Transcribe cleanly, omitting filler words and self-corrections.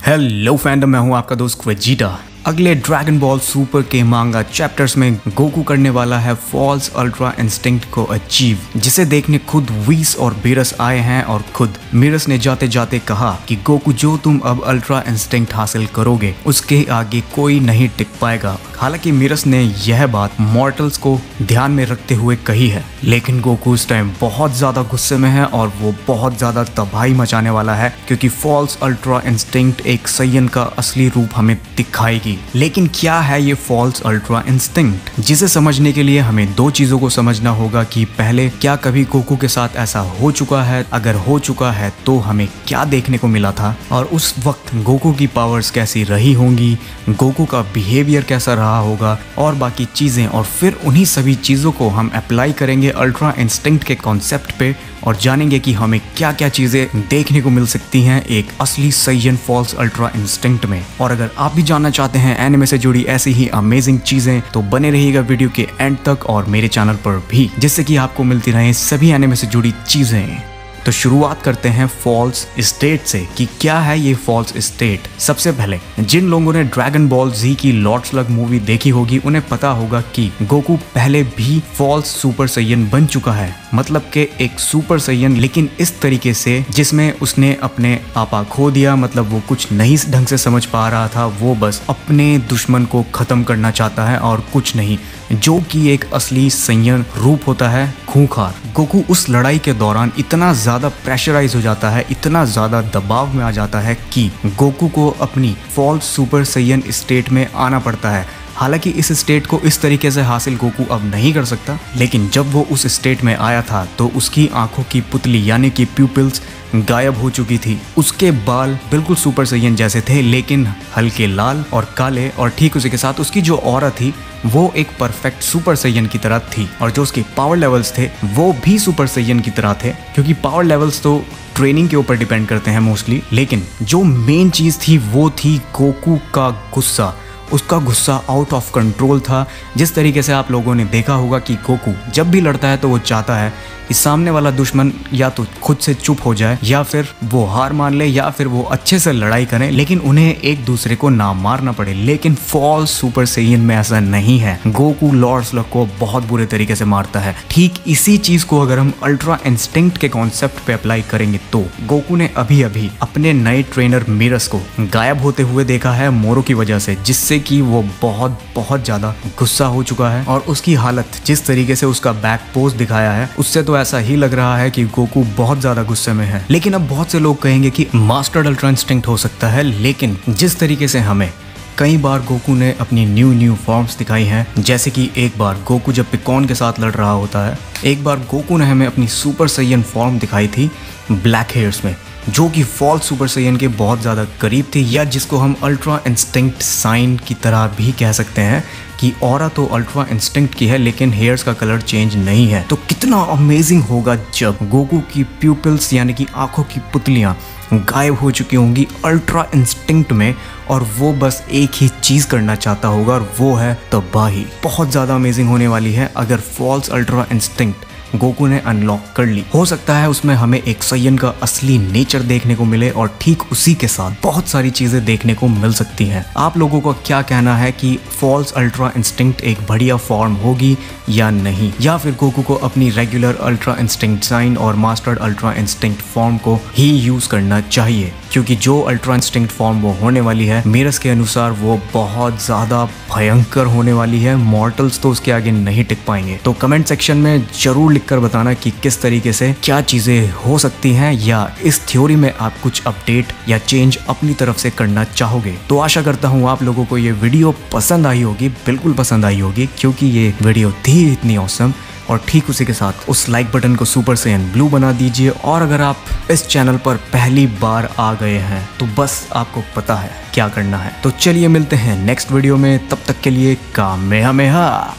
Hello fandom, मैं हूं आपका दोस्त वेजिटा। अगले ड्रैगन बॉल सुपर के मांगा चैप्टर्स में गोकू करने वाला है फॉल्स अल्ट्रा इंस्टिंक्ट को अचीव, जिसे देखने खुद व्हीस और बेरस आए हैं। और खुद मिरस ने जाते जाते कहा कि गोकू, जो तुम अब अल्ट्रा इंस्टिंक्ट हासिल करोगे उसके आगे कोई नहीं टिक पाएगा। हालांकि मिरस ने यह बात मॉर्टल्स को ध्यान में रखते हुए कही है, लेकिन गोकू इस टाइम बहुत ज्यादा गुस्से में है और वो बहुत ज्यादा तबाही मचाने वाला है, क्योंकि फॉल्स अल्ट्रा इंस्टिंक्ट एक सैयन का असली रूप हमें दिखाएगी। लेकिन क्या है ये फॉल्स अल्ट्रा इंस्टिंक्ट, जिसे समझने के लिए हमें दो चीजों को समझना होगा कि पहले, क्या कभी गोकू के साथ ऐसा हो चुका है? अगर हो चुका है तो हमें क्या देखने को मिला था, और उस वक्त गोकू की पावर्स कैसी रही होंगी, गोकू का बिहेवियर कैसा रहा होगा और बाकी चीजें। और फिर उन्हीं सभी चीजों को हम अप्लाई करेंगे अल्ट्रा इंस्टिंक्ट के कॉन्सेप्ट पे और जानेंगे कि हमें क्या क्या चीजें देखने को मिल सकती हैं एक असली सैयन फॉल्स अल्ट्रा इंस्टिंक्ट में। और अगर आप भी जानना चाहते हैं एनिमे से जुड़ी ऐसी ही अमेजिंग चीजें, तो बने रहिएगा वीडियो के एंड तक और मेरे चैनल पर भी, जिससे कि आपको मिलती रहे सभी एनिमे से जुड़ी चीजें। तो शुरुआत करते हैं फॉल्स स्टेट से कि क्या है ये फॉल्स स्टेट। सबसे पहले, जिन लोगों ने ड्रैगन बॉल जी की लॉर्ड स्लग मूवी देखी होगी उन्हें पता होगा कि गोकू पहले भी फॉल्स सुपर सैयन बन चुका है, मतलब के एक सुपर सैयन, लेकिन इस तरीके से जिसमें उसने अपने आपा खो दिया। मतलब वो कुछ नहीं ढंग से समझ पा रहा था, वो बस अपने दुश्मन को खत्म करना चाहता है और कुछ नहीं, जो कि एक असली सैयन रूप होता है, खूंखार। गोकू उस लड़ाई के दौरान इतना ज्यादा प्रेशराइज हो जाता है, इतना ज्यादा दबाव में आ जाता है कि गोकू को अपनी फॉल्स सुपर सैयन स्टेट में आना पड़ता है। हालांकि इस स्टेट को इस तरीके से हासिल गोकू अब नहीं कर सकता, लेकिन जब वो उस स्टेट में आया था तो उसकी आंखों की पुतली यानी कि प्यूपिल्स गायब हो चुकी थी। उसके बाल बिल्कुल सुपर सैयन जैसे थे, लेकिन हल्के लाल और काले, और ठीक उसी के साथ उसकी जो ऑरा थी वो एक परफेक्ट सुपर सैयन की तरह थी। और जो उसके पावर लेवल्स थे वो भी सुपर सैयन की तरह थे, क्योंकि पावर लेवल्स तो ट्रेनिंग के ऊपर डिपेंड करते हैं मोस्टली। लेकिन जो मेन चीज थी वो थी गोकू का गुस्सा। उसका गुस्सा आउट ऑफ कंट्रोल था। जिस तरीके से आप लोगों ने देखा होगा कि गोकू जब भी लड़ता है तो वो चाहता है कि सामने वाला दुश्मन या तो खुद से चुप हो जाए, या फिर वो हार मान ले, या फिर वो अच्छे से लड़ाई करें, लेकिन उन्हें एक दूसरे को ना मारना पड़े। लेकिन फॉल्स सुपर सैयन में ऐसा नहीं है। गोकू लॉर्ड स्लग को बहुत बुरे तरीके से मारता है। ठीक इसी चीज को अगर हम अल्ट्रा इंस्टिंक्ट के कॉन्सेप्ट पे अप्लाई करेंगे तो गोकू ने अभी अभी अपने नए ट्रेनर मिरस को गायब होते हुए देखा है मोरो की वजह से, जिससे कि वो बहुत ज्यादा गुस्सा हो चुका है। और उसकी हालत, जिस तरीके से उसका बैक पोज दिखाया है, उससे तो ऐसा ही लग रहा है कि गोकू बहुत ज्यादा गुस्से में है। लेकिन अब बहुत से लोग कहेंगे कि मास्टर्ड अल्ट्रा इंस्टिंक्ट हो सकता है, लेकिन जिस तरीके से हमें कई बार गोकू ने अपनी न्यू फॉर्म्स दिखाई हैं, जैसे कि एक बार गोकू जब पिकॉन के साथ लड़ रहा होता है, एक बार गोकू ने हमें अपनी सुपर सैयन फॉर्म दिखाई थी ब्लैक हेयर्स में, जो कि फॉल्स सुपर सैयन के बहुत ज़्यादा करीब थी, या जिसको हम अल्ट्रा इंस्टिंक्ट साइन की तरह भी कह सकते हैं कि ऑरा तो अल्ट्रा इंस्टिंक्ट की है लेकिन हेयर्स का कलर चेंज नहीं है। तो कितना अमेजिंग होगा जब गोकू की प्यूपिल्स यानी कि आंखों की पुतलियां गायब हो चुकी होंगी अल्ट्रा इंस्टिंक्ट में, और वो बस एक ही चीज करना चाहता होगा, और वो है तबाही। बहुत ज़्यादा अमेजिंग होने वाली है अगर फॉल्स अल्ट्रा इंस्टिंक्ट गोकू ने अनलॉक कर ली। हो सकता है उसमें हमें एक सैयन का असली नेचर देखने को मिले, और ठीक उसी के साथ बहुत सारी चीजें देखने को मिल सकती हैं। आप लोगों का क्या कहना है कि फॉल्स अल्ट्रा इंस्टिंक्ट एक बढ़िया फॉर्म होगी या नहीं, या फिर गोकू को अपनी रेगुलर अल्ट्रा इंस्टिंक्ट साइन और मास्टर्ड अल्ट्रा इंस्टिंक्ट फॉर्म को ही यूज करना चाहिए? क्योंकि जो अल्ट्रा इंस्टिंक्ट फॉर्म वो होने वाली है, मिरस के अनुसार वो बहुत ज्यादा भयंकर होने वाली है। मॉर्टल्स तो उसके आगे नहीं टिक पाएंगे। तो कमेंट सेक्शन में जरूर लिखकर बताना कि किस तरीके से क्या चीजें हो सकती हैं, या इस थ्योरी में आप कुछ अपडेट या चेंज अपनी तरफ से करना चाहोगे। तो आशा करता हूँ आप लोगों को ये वीडियो पसंद आई होगी, बिल्कुल पसंद आई होगी, क्योंकि ये वीडियो थी इतनी ऑसम। और ठीक उसी के साथ उस लाइक बटन को सुपर सैयन ब्लू बना दीजिए। और अगर आप इस चैनल पर पहली बार आ गए हैं तो बस आपको पता है क्या करना है। तो चलिए मिलते हैं नेक्स्ट वीडियो में, तब तक के लिए कामेहामेहा।